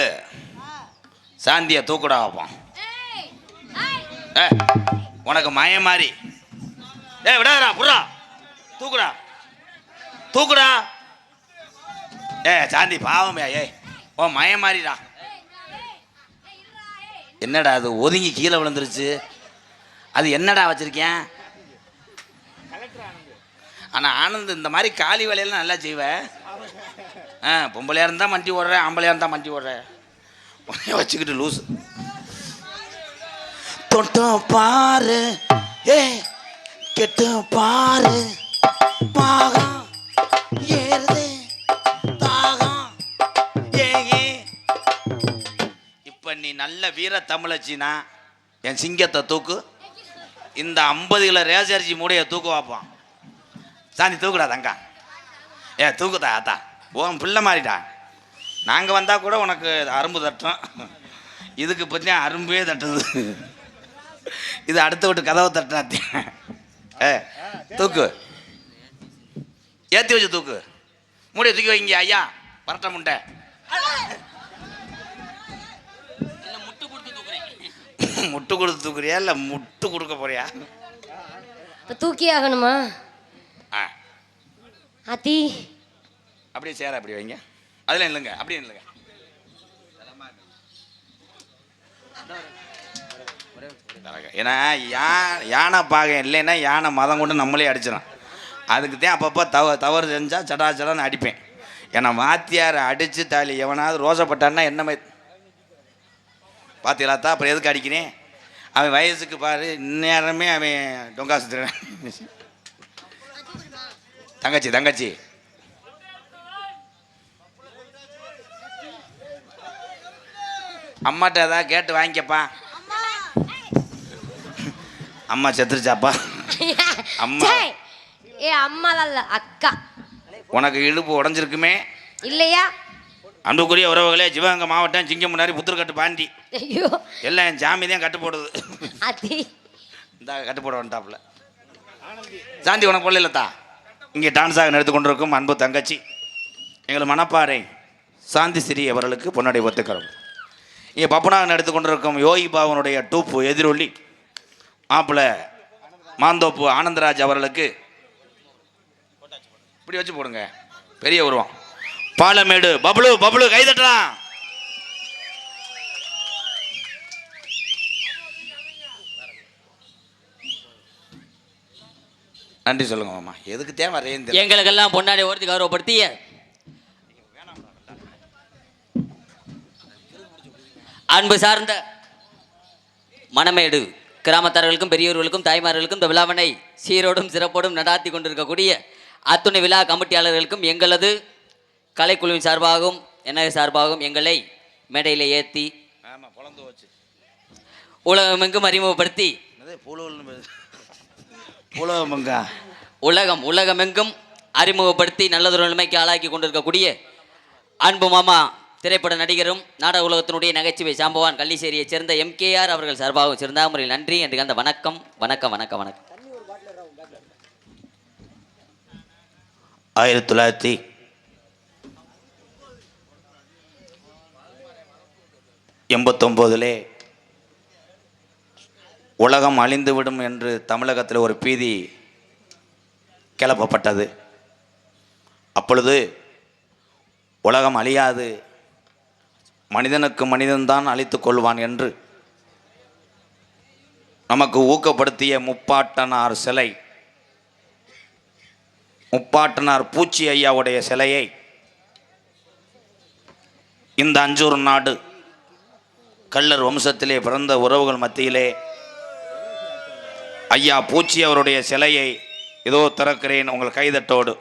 சாந்திய தூக்குடா வைப்போம். உனக்கு மய மாதிரி விடாதா புறா தூக்குடா தூக்குடா. சாந்தி பாவமே. ஓ மய மாதிரிடா. என்னடா அது ஒதுங்கி கீழே விழுந்துருச்சு. அது என்னடா வச்சிருக்கேன்? ஆனால் ஆனந்த் இந்த மாதிரி காலி வேலையெல்லாம் நல்லா செய்வேன். பொம்பளையாக இருந்தால் மண்டி ஓடுறேன், ஆம்பளையாக இருந்தால் மண்டி ஓடுறேன். வச்சுக்கிட்டு லூஸ் தொட்டம் பாரு கெட்டு பாரு பாகம் ஏறுது தாகம். இப்போ நீ நல்ல வீர தமிழச்சினா என் சிங்கத்தை தூக்கு. இந்த 50 கிலோ ரேசரிசி மூடைய தூக்கு வாப்பான். சாந்தி தூக்குடா தங்கா. தூக்குதா ஆத்தா. ஓன் பிள்ளை மாறிடா. நாங்கள் வந்தால் கூட உனக்கு அரும்பு தட்டும். இதுக்கு பற்றி அரும்பே தட்டுது. இது அடுத்த விட்டு கதவை தட்டினாத்தி. தூக்கு ஏற்றி வச்சு தூக்கு. மூடிய தூக்கி வைங்க ஐயா. பரட்ட முண்டை இல்லை முட்டு முட்டு கொடுத்து தூக்குறியா இல்லை முட்டு கொடுக்க போறியா? இப்போ தூக்கி ஆகணுமா? ஆ அத்தி அப்படியே சேர அப்படி வைங்க. அதில் இல்லைங்க, அப்படியே இல்லைங்க. ஏன்னா யானை பாகம் இல்லைன்னா யானை மதம் கொண்டு நம்மளே அடிச்சிடும். அதுக்கு தான் அப்பப்போ தவறு செஞ்சால் சடான்னு அடிப்பேன். ஏன்னா வாத்தியார் அடித்து தாலி எவனாவது ரோசப்பட்டான்னா என்ன மாதிரி பார்த்தீங்களாத்தா, அப்புறம் எதுக்கு அடிக்கிறேன்? அவன் வயசுக்கு பாரு, இந்நேரமே அவன் டொங்காசு திறன். தங்கச்சி அம்மாட்ட ஏதாவது கேட்டு வாங்கிக்கப்பா. அம்மா செத்துருச்சாப்பா? அம்மா ஏ அம்மாலாம் இல்ல, அக்கா. உனக்கு இடுப்பு உடஞ்சிருக்குமே இல்லையா? அன்புக்குரிய உறவுகளே, சிவகங்கை மாவட்டம் சிங்கமுன்னாடி புத்தூர்கட்டு பாண்டி ஐயோ எல்லாம் என் ஜாமி தான் கட்டு போடுது. அத்தி இந்த கட்டு போட வந்துட்டாப்புல. சாந்தி உனக்கு கொள்ளையிலத்தா. இங்கே டான்ஸாக நடத்து கொண்டிருக்கும் அன்பு தங்கச்சி எங்கள் மணப்பாறை சாந்தி ஸ்ரீ அவர்களுக்கு பொன்னாடை ஒத்துக்கிறோம். இங்கே பப்பனாக நடத்து கொண்டிருக்கும் யோகி பாவனுடைய டூப்பு எதிரொலி மாப்பிள்ளை மாந்தோப்பு ஆனந்தராஜ் அவர்களுக்கு இப்படி வச்சு போடுங்க, பெரிய உருவம். பாலமேடு பப்ளு கைதட்டலாம். நன்றி சொல்லுங்க மாமா. எதுக்கு தேவை வரேன் எங்களுக்கெல்லாம் பொன்னாடி ஓர்த்தி கௌரவப்படுத்திய அன்பு சார்ந்த மணமேடு கிராமத்தார்களுக்கும் பெரியவர்களுக்கும் தாய்மார்களுக்கும் இந்த விழாவினை சீரோடும் சிறப்போடும் நடாத்தி கொண்டிருக்கக்கூடிய அத்துணை விழா கமிட்டியாளர்களுக்கும் எங்களது கலைக்குழுவின் சார்பாகவும் என்ன சார்பாகவும் எங்களை மேடையில் ஏற்றி உலகமெங்கும் அறிமுகப்படுத்தி உலகமெங்கும் அறிமுகப்படுத்தி நல்லதொரு நிலைமைக்கு ஆளாக்கி கொண்டிருக்கக்கூடிய அன்பு மாமா திரைப்பட நடிகரும் நாடக உலகத்தினுடைய நகைச்சுவை சாம்பவான் கள்ளிசேரியைச் சேர்ந்த MKR அவர்கள் சார்பாகவும் சிறந்த முறையில் நன்றி என்று அந்த வணக்கம் வணக்கம் வணக்கம் வணக்கம். 1989 உலகம் அழிந்துவிடும் என்று தமிழகத்தில் ஒரு பீதி கிளப்பப்பட்டது. அப்பொழுது உலகம் அழியாது, மனிதனுக்கு மனிதன்தான் அழித்துக் கொள்வான் என்று நமக்கு ஊக்கப்படுத்திய முப்பாட்டனார் சிலை, முப்பாட்டனார் பூச்சி ஐயாவுடைய சிலையை இந்த அஞ்சூர் நாடு கள்ளர் வம்சத்திலே பிறந்த உறவுகள் மத்தியிலே ஐயா பூச்சி அவருடைய சிலையை இதோ திறக்கிறேன் உங்கள் கைதட்டோடு.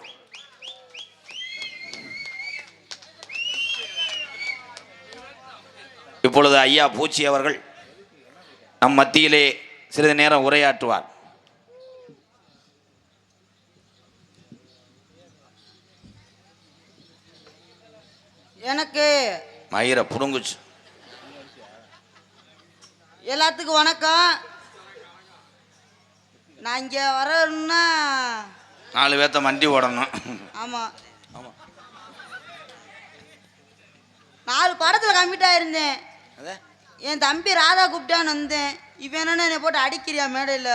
இப்பொழுது ஐயா பூச்சி அவர்கள் நம் மத்தியிலே சிறிது நேரம் உரையாற்றுவார். எனக்கு மயிர புடுங்குச்சு. எல்லாத்துக்கும் வணக்கம். நான் இங்கே வரணும்னா 4 பேர்த்த மண்டி ஓடணும். ஆமாம் ஆமாம் 4 படத்தில் கம்மிட்டாக இருந்தேன். என் தம்பி ராதா கூப்பிட்டான்னு வந்தேன். இவன் என்னென்ன என்னை போட்டு அடிக்கிறியா மேடையில்?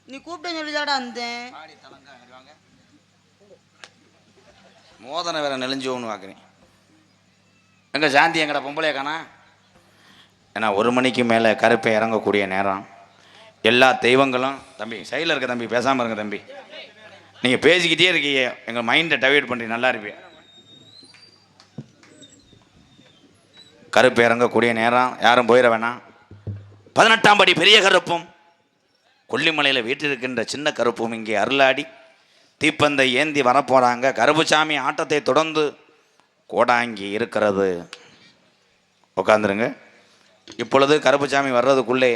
நீ கூப்பிட்டேன்னு சொல்லிதாடா வந்தேன். மோதனை வேற நெளிஞ்சு ஒன்று பார்க்குறேன். எங்க சாந்தி எங்கட பொம்பளைய காணா? ஏன்னா 1 மணிக்கு மேலே கருப்பை இறங்கக்கூடிய நேரம். எல்லா தெய்வங்களும் தம்பி சைடில் இருக்க தம்பி, பேசாமல் இருங்க தம்பி. நீங்கள் பேசிக்கிட்டே இருக்கீங்க, எங்கள் மைண்டை டைவர்ட் பண்ணுறீங்க, நல்லா இருப்பீங்க. கருப்பு இறங்கக்கூடிய நேரம், யாரும் போயிட வேணாம். 18ஆம் படி பெரிய கருப்பும் கொல்லிமலையில் வீட்டிருக்கின்ற சின்ன கருப்பும் இங்கே அருளாடி தீப்பந்தை ஏந்தி வரப்போகிறாங்க. கருப்புசாமி ஆட்டத்தை தொடர்ந்து கோடாங்கி இருக்கிறது. உட்காந்துருங்க. இப்பொழுது கருப்புசாமி வர்றதுக்குள்ளே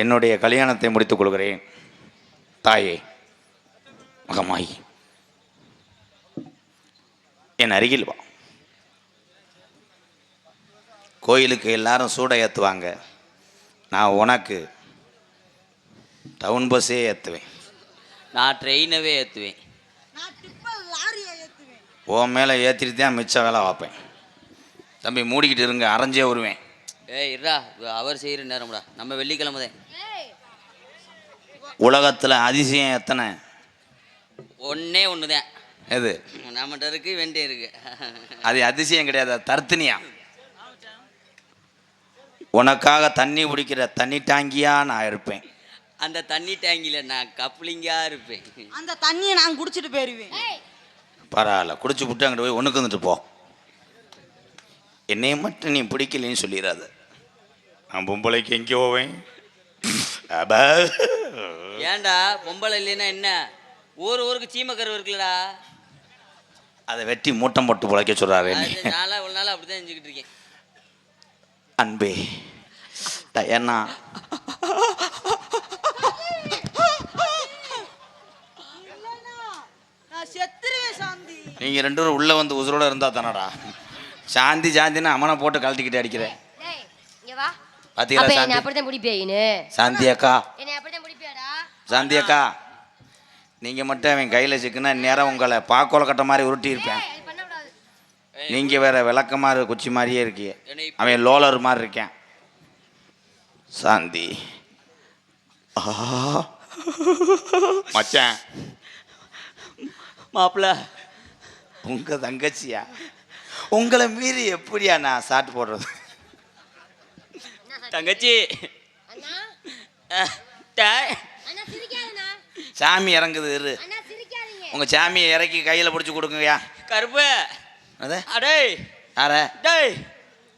என்னுடைய கல்யாணத்தை முடித்துக் கொள்கிறேன். தாயே மகமாயி என் அருகில் வா. கோயிலுக்கு எல்லாரும் சூடை ஏற்றுவாங்க, நான் உனக்கு டவுன் பஸ்ஸே ஏற்றுவேன். நான் ட்ரெயினவே ஏற்றுவேன். உன் மேலே ஏற்றிட்டு தான் மிச்ச வேலை பார்ப்பேன். தம்பி மூடிக்கிட்டு இருங்க, அரைஞ்சே வருவேன். ஏய் இருடா, அவர் செய்கிற நேரம்டா, நம்ம வெள்ளிக்கிழமை தான். உலகத்தில் அதிசயம் எத்தனை? ஒன்னே ஒன்று தான். எது? நம்மகிட்ட இருக்கு, வெண்டே இருக்கு. அது அதிசயம் கிடையாது, அது தர்த்தனியா. உனக்காக தண்ணி பிடிக்கிற தண்ணி டாங்கியா நான் இருப்பேன். அந்த தண்ணி டேங்கியில் நான் கப்ளிங்கா இருப்பேன். அந்த தண்ணியை நான் குடிச்சிட்டு போயிருவேன். பரவாயில்ல, குடிச்சு விட்டு அங்கிட்டு போய் ஒன்றுக்கு வந்துட்டு போ. என்னைய மட்டும் நீ பிடிக்கலன்னு சொல்லிடாத. நான் பொம்பளைக்கு எங்கே போவேன்? ஏன்டா பொம்பளை இல்லைன்னா என்ன? ஊருக்கு சீமக்கருவு இருக்குல்லடா, அதை வெட்டி மூட்டம் போட்டு பிழைக்க சொல்றாரு. நாளாக ஒரு நாள் அப்படி தான் செஞ்சுக்கிட்டு இருக்கேன். அன்பே டயனா, நான் செத்துருவேன் சாந்தி. நீங்க ரெண்டு பேரும் உள்ள வந்து உசுரோட இருந்தா தானடா. சாந்தி சாந்தின்னு அமனை போட்டு கழட்டிக்கிட்டு அடிக்கிறேன். டேய் இங்க வா. அப்ப பாத்தீங்களா என்ன சாந்தி? அப்படிதான் முடிப்பேயினு. சாந்தி அக்கா, என்ன அப்படிதான் முடிப்பியாடா? சாந்தி அக்கா, நீங்க மட்டும் அவன் கையில சிக்குனா நேரம் உங்களை பாக்கோல கட்ட மாதிரி உருட்டி இருப்பேன். ஏய், அது பண்ணக்கூடாது. நீங்க வேற விளக்க மாதிரி குச்சி மாதிரியே இருக்கீங்க. என்னை அவன் லோலர் மாதிரி இருக்கேன். சாந்தி மச்சான், மாப்பிள்ள உங்க தங்கச்சியா? உங்களை மீறி எப்படியா நான் சாட்டு போடுறது? தங்கச்சி அண்ணா அண்ணா சிரிக்காதண்ணா. சாமி இறங்குது இரு. அண்ணா சிரிக்காதீங்க. உங்க சாமியை இறக்கி கையில பிடிச்சி கொடுங்கய்யா. கருப்பு. அது அடே யார? டேய்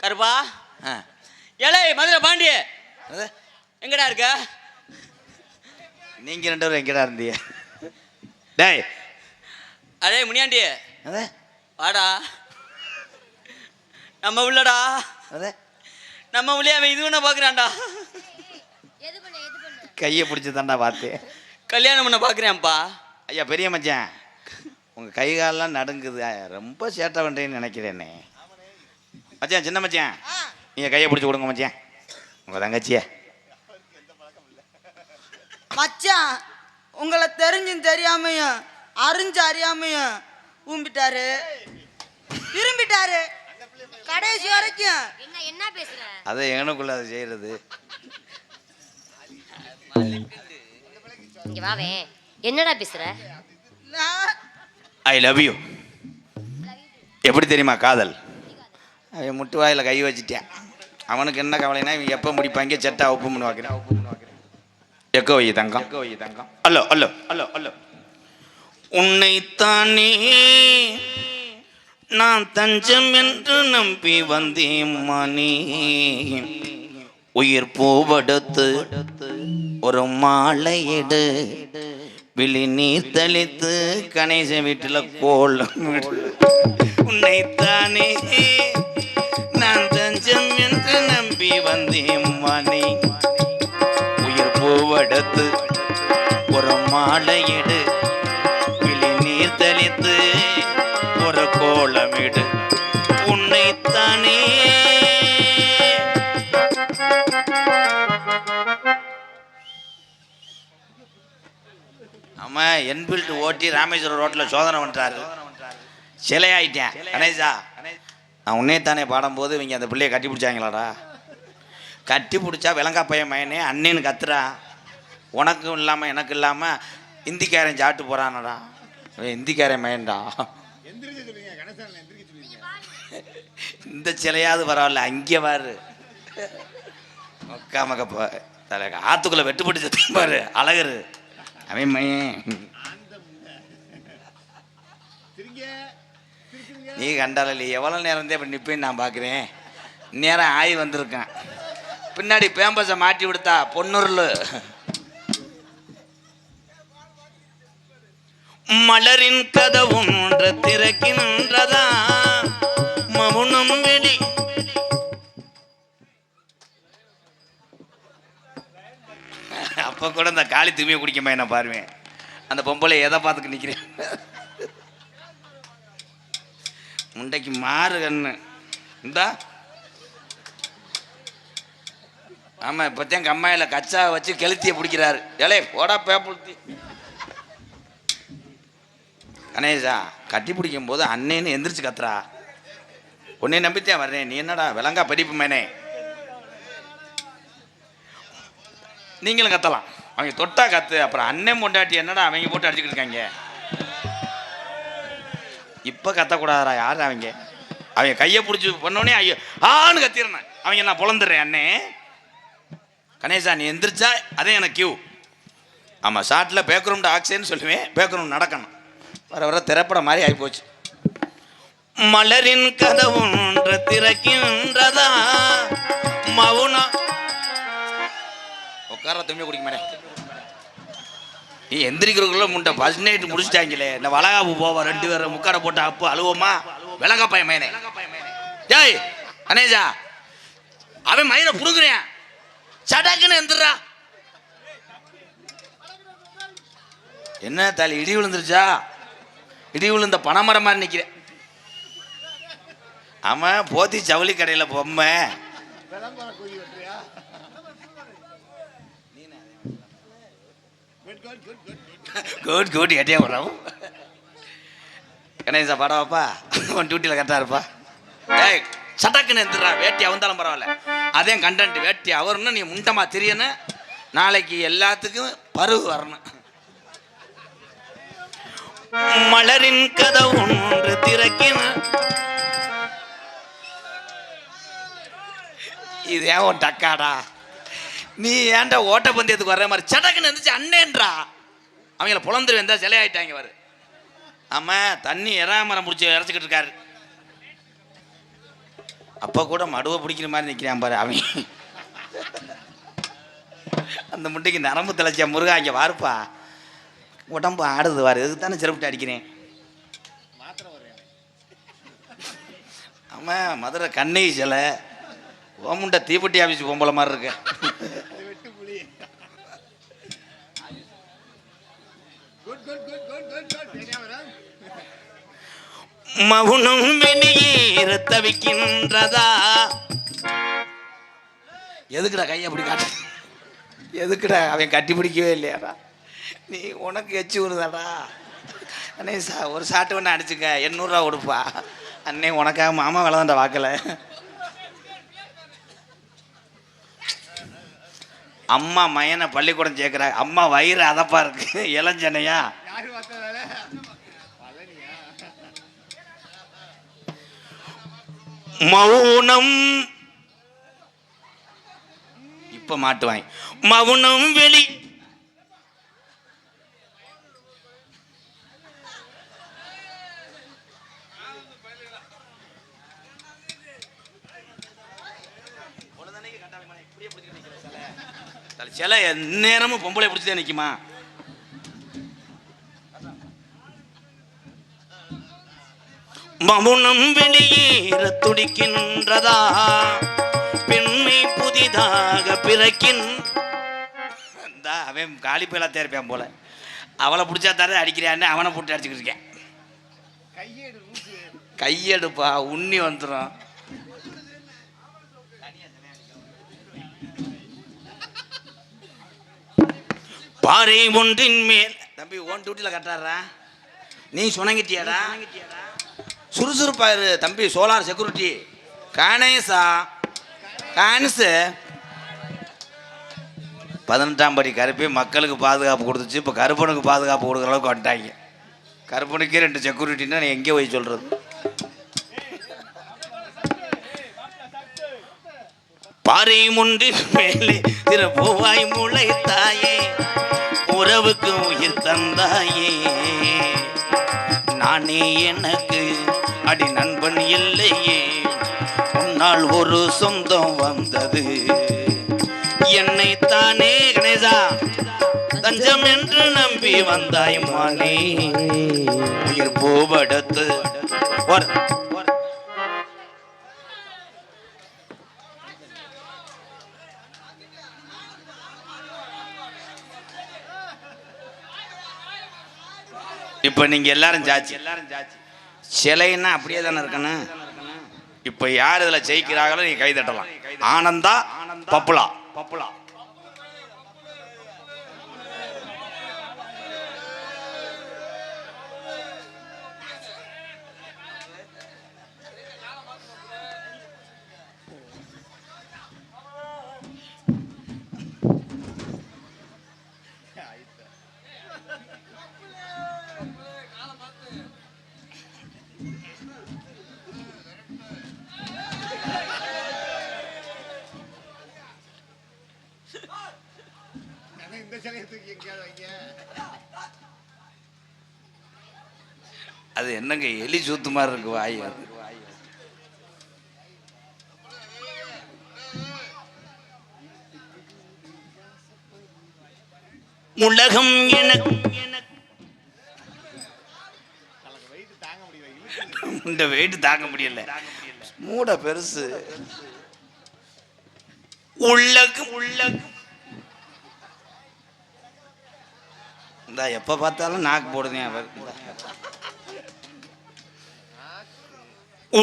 கருப்பா. ஏலே மதுரை பாண்டிய அது எங்கடா இருக்க? நீங்க ரெண்டு பேரும் எங்கடா இருந்தீங்க? டேய் அடே முனியாண்டி அது வாடா. நம்ம உள்ளடா, அது நம்ம உள்ளே அவன் இது ஒன்று பார்க்குறான்டா. எது பண்ணு? கையை பிடிச்சி தாண்டா பார்த்தேன். கல்யாணம் பண்ண பார்க்குறேன்ப்பா. ஐயா பெரிய மச்சான், உங்க கை காலெல்லாம் நடுங்குது. ரொம்ப சேட்டை பண்ணுறேன்னு நினைக்கிறேனே. மச்சான், சின்ன மச்சான், நீங்க கையை பிடிச்சி கொடுங்க மச்சான். உங்க தங்கச்சிய மச்சான் உங்களை தெரிஞ்சும் தெரியாமையும் அறிஞ்சு அறியாமையும் ஊம்பிட்டாரு, திரும்பிட்டாரு கடைசி வரைக்கும். என்ன பேசுற? அதை எங்கனுக்குள்ள அதை செய்யறது. இங்க வாவே. என்னடா பேசுற? ஐ லவ் யூ. எப்படி தெரியுமா காதல்? அவன் முட்டு வாயில கை வச்சுட்டேன். அவனுக்கு என்ன கவலைனா இவன் எப்போ முடிப்பாங்க செட்டா ஒப்பு பண்ணி வைக்கிறேன். எக்கோ வை தங்கம், எக்கோ வை தங்கம். அல்லோ அல்லோ அல்லோ அல்லோ. உன்னைத்தானே நான் தஞ்சம் என்று நம்பி வந்தேன் மணி. உயிர் பூவெடுத்து ஒரு மாலையிடு, விழி நீர் தெளித்து கணேச வீட்டுல கோலம். உன்னைத்தானே நான் தஞ்சம் என்று நம்பி வந்தேன் மணி. உயிர் பூவெடுத்து ஒரு மாலையிடு, விழி நீர் தெளித்து ஒரு கோலமிடு. உன்னைத்தானே. ஆமா, என்பில்ட் ஓட்டி ராமேஸ்வரம் ரோட்ல சோதனை பண்றாரு. சிலையாயிட்டேன் கணேசா. நான் உன்னைத்தானே பாடும்போது இவங்க அந்த பிள்ளைய கட்டி பிடிச்சாங்களாடா. கட்டி பிடிச்சா விலங்கா பையன் மயனே அண்ணேன்னு கத்துறா. உனக்கும் இல்லாமல் எனக்கு இல்லாமல் இந்திக்காரன் சாப்பிட்டு போகிறானடா. இந்திக்காரன் மயன்டா. இந்த சிலையாவது பரவாயில்ல, அங்கே பாரு மக்கா மக்க ஆத்துக்குள்ள வெட்டுப்பட்டு சத்து பாரு அழகரு அவன் மயன். நீ கண்டால இல்லையே எவ்வளோ நேரம் தான் இப்படி நிற்பேன்னு நான் பார்க்குறேன். நேரம் ஆகி வந்திருக்கேன். பின்னாடி பேம்பஸை மாட்டி விடுத்தா பொன்னுருள். மலரின் கதவும் திறக்கின்றதா மவுனம் வெளி. அப்ப கூட அந்த காளி தூமியை குடிக்கமா என்ன பாருவேன். அந்த பொம்பளை எதை பார்த்துக்கு நிற்கிறேன். முண்டைக்கு மாறு கண்ணு இந்தா. ஆமா, இப்போத்தையும் கம்மாயில் கச்சா வச்சு கெளுத்தியை பிடிக்கிறாரு. ஏலே போடா பேப்புழுத்தி. கணேசா கட்டி பிடிக்கும் போது அண்ணேன்னு எந்திரிச்சு கத்துறா. உன்னை நம்பித்தான் வர்றேன். நீ என்னடா விலங்கா படிப்பு மேனே நீங்களும் கத்தலாம். அவங்க தொட்டா கத்து. அப்புறம் அண்ணன் பொண்டாட்டி என்னடா அவங்க போட்டு அடிச்சுக்கிட்டு இருக்காங்க. இப்போ கத்தக்கூடாதா? யார் அவங்க? அவங்க கையை பிடிச்சி பண்ணோடனே ஐயோ ஆன்னு கத்திடுறேன். அவங்க நான் பொழந்துடுறேன். அண்ணே கணேசா நீ எந்திரிச்சா அதே எனக்கு கியூ. ஆமாம், ஷார்ட்டில் பேக்ரவுண்ட் ஆக்சின்னு சொல்லுவேன். பேக்ரவுண்ட் நடக்கணும். வர வர திரைப்படம் மாதிரி ஆகிப்போச்சு. மலரின் கதவுன்ற திறக்கின்றதா மவுனா உட்கார தும்பி குடிக்க மாட்டேன். நீ எந்திரிக்கிறதுக்குள்ள முண்டை ஃபர்ஸ்ட் நைட்டு முடிச்சிட்டாங்களே. இந்த வளகாப்பு போவா 2 பேரும் முக்காடை போட்டு அப்போ அழுவோமா? விலங்க பையன் மயனே. ஏய் அனேஜா அவன் மயிரை புடுங்குறேன். சடாக்குன்னு எந்திரா. என்ன தாலி இடி விழுந்துருச்சா? இடி விழுந்த பனைமரம் மாதிரி நிற்கிறேன். ஆமாம், போத்தி ஜவுளி கடையில் பொம்மை. குட் குட் எட்டியா வர்றோம். கணேசா படம் வாப்பா, உன் டியூட்டியில் கரெக்டாக இருப்பா. ஏய் சட்டக்குன்னு எந்திரா. வேட்டி அவந்தாலும் பரவாயில்ல, அதே கண்டென்ட். வேட்டி அவர்னு நீ முண்டமா தெரியணும். நாளைக்கு எல்லாத்துக்கும் பருவு வரணும். மலரின் கதவு ஒன்று திறக்கின. இது ஏன் உன் டக்காடா? நீ ஏன்டா ஓட்ட பந்தயத்துக்கு வர்ற மாதிரி சடக்குன்னு இருந்துச்சு அண்ணேன்றா. அவங்கள புலந்துரு வந்தா சிலையாயிட்டாங்க. வரு ஆமாம், தண்ணி எறாமரம் பிடிச்சி இறச்சிக்கிட்டு இருக்காரு. அப்போ கூட மடுவை பிடிக்கிற மாதிரி நிற்கிறான் பாரு அவன். அந்த முட்டைக்கு நரம்பு தலைச்சியா முருகா இங்கே வாருப்பா. உடம்பு ஆடுது வாரு. எதுக்கு தானே சிறப்பிட்டு அடிக்கிறேன். ஆமாம், மதுரை கண்ணகி சிலை ஓமுண்ட தீப்பெட்டி ஆஃபீஸ் பொம்பளை மாதிரி இருக்கு. மவுனம் வெளியேற தவிக்கின்றதா. எதுக்குடா கையை அப்படி காட்டு? எதுக்குடா? அவன் கட்டி பிடிக்கவே இல்லையாடா. நீ உனக்கு எச்சு விடுதாடா. அண்ணே ஒரு சாட்டு ஒன்று அடிச்சுக்க 800 ரூபா கொடுப்பா. அண்ணே உனக்காக மாமா வேலை தான்டா வாக்கலை. அம்மா மயனை பள்ளிக்கூடம் சேர்க்குறா. அம்மா வயிறு அதப்பா இருக்கு. இளஞ்சனையா மௌனம். இப்ப மாட்டுவாங்க. மௌனம் வெளி சில நேரமும் பொம்பளை பிடிச்சதே நிற்குமா? மவுனம் வெளியேற துடிக்கின்றதா. பெண்மை புதிதாக பிறக்கின். அவன் காலி போயெல்லாம் தேர்ப்பான் போல. அவளை பிடிச்சா தானே அடிக்கிறான்னு அவனை போட்டு அடிச்சுக்கிட்டு இருக்கேன். கையெடுப்பா உண்ணி வந்துடும். பாறை ஒன்றின் மேல். தம்பி ஓன் டியூட்டியில் கட்டாடுறா. நீ சுணங்கிட்டியாடா? சுறுசுறுப்பாரு தம்பி. Solar security Ganesha. கான்ஸு 18ஆம் படி கருப்பே மக்களுக்கு பாதுகாப்பு கொடுத்துச்சு. இப்போ கருப்பனுக்கு பாதுகாப்பு கொடுக்குற அளவுக்கு வந்துட்டாங்க. கருப்பனுக்கே 2 செக்யூரிட்டின்னா நீ எங்கே போய் சொல்கிறது? பாறை ஒன்றின் மேலே திருப்பூவாய் முளைத்தாயே, உறவுக்கு உயிர் தந்தாயே. நானே எனக்கு அடி நண்பன் இல்லையே, உன்னால் ஒரு சொந்தம் வந்தது. என்னை தானே கணேசா தஞ்சம் என்று நம்பி வந்தாய் மானே. உயிர் பூபடுத்து இப்போ நீங்கள் எல்லாரும் ஜாட்சி. சிலைன்னா அப்படியே தானே இருக்கணும். இப்போ யார் இதில் ஜெயிக்கிறாங்களோ நீங்கள் கை தட்டலாம். ஆனந்தா பப்புலா. அது என்னங்க எலி சூத்து மாதிரி இருக்கு வாய் அது. உலகம் எனக்கு இந்த வெயிட் தாங்க முடியல, மூட பெருசு. உள்ளக்கும் இந்த எப்ப பார்த்தாலும் நாக்கு போடுதேன்.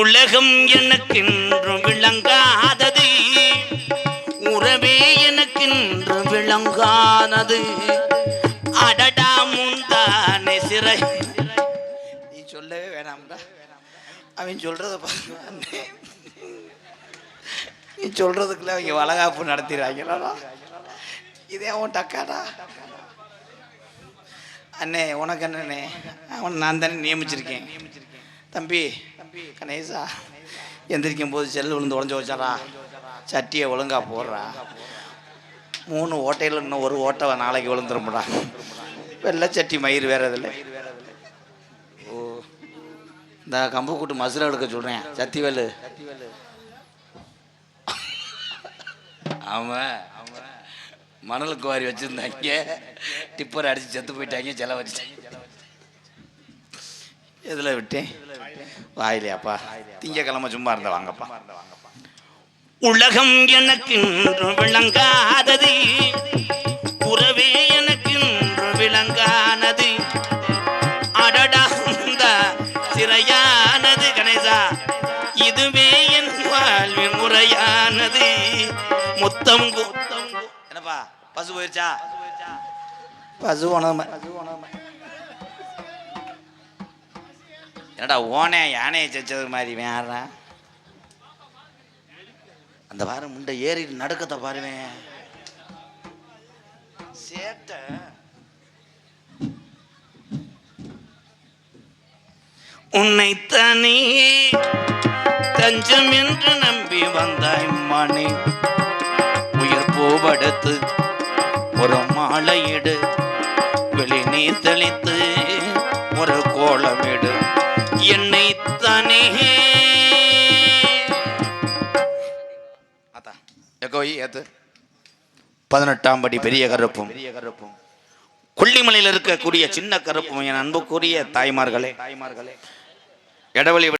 உலகம் எனக்கென்று விளங்காதது, உறவே எனக்கென்று விளங்கானது. அடடா முந்தானே சிறை. நீ சொல்லவே வேணாம்டா, அவன் சொல்றத பாருங்க. நீ சொல்றதுக்குள்ள அவங்க வளகாப்பு நடத்திடுவாங்களா? இதே அவன் டக்காடா. அண்ணே உனக்கு என்னண்ணே, அவன் நான் தானே நியமிச்சிருக்கேன். தம்பி கணேசா, எந்திரிக்கும் போது செல்லு விழுந்து உடஞ்சி வச்சாரா, சட்டியை ஒழுங்கா போடுறா. 3 ஓட்டையில் இன்னும் 1 ஓட்டை நாளைக்கு விழுந்துரும்டா. வெள்ளை சட்டி மயிர் வேற இதில்லை. ஓ, இந்த கம்பு கூட்டு மசுரை எடுக்க சொல்கிறேன். சத்திவேலு அவன் மணலுக்கு வாரி வச்சுருந்தாங்க, டிப்பர் அடித்து செத்து போயிட்டாங்க, செல வச்சுட்டாங்க. எதில் விட்டேன்? வாயிலையாப்பா. திங்கக்கிழமை சும்மா இருந்த வாங்கப்பா. உலகம் எனக்கு விளங்காதது, உறவே எனக்கு விளங்கானது. அடடா சிறையானது கணேசா, இதுவே என் வாழ்வின் முறையானது. முத்தம் என்னப்பா பசு போயிருச்சா? பசு என்னடா ஓனே யானையை செச்சது மாதிரி வேறா. அந்த வாரம் முண்டை ஏறி நடுக்கத்தை பாருவேன். சேட்ட உன்னைத்தானே தஞ்சம் என்று நம்பி வந்தாய் மணி. உயிர் பூவெடுத்து ஒரு மாலையிடு, வெளி நீர் தெளித்து ஒரு கோலமிடு. என்னைத்தானே ஏத்து 18ஆம் படி பெரிய கருப்பும் கொல்லிமலையில் இருக்கக்கூடிய சின்ன கருப்பும் என் அன்புக்குரிய தாய்மார்களே, இடவழி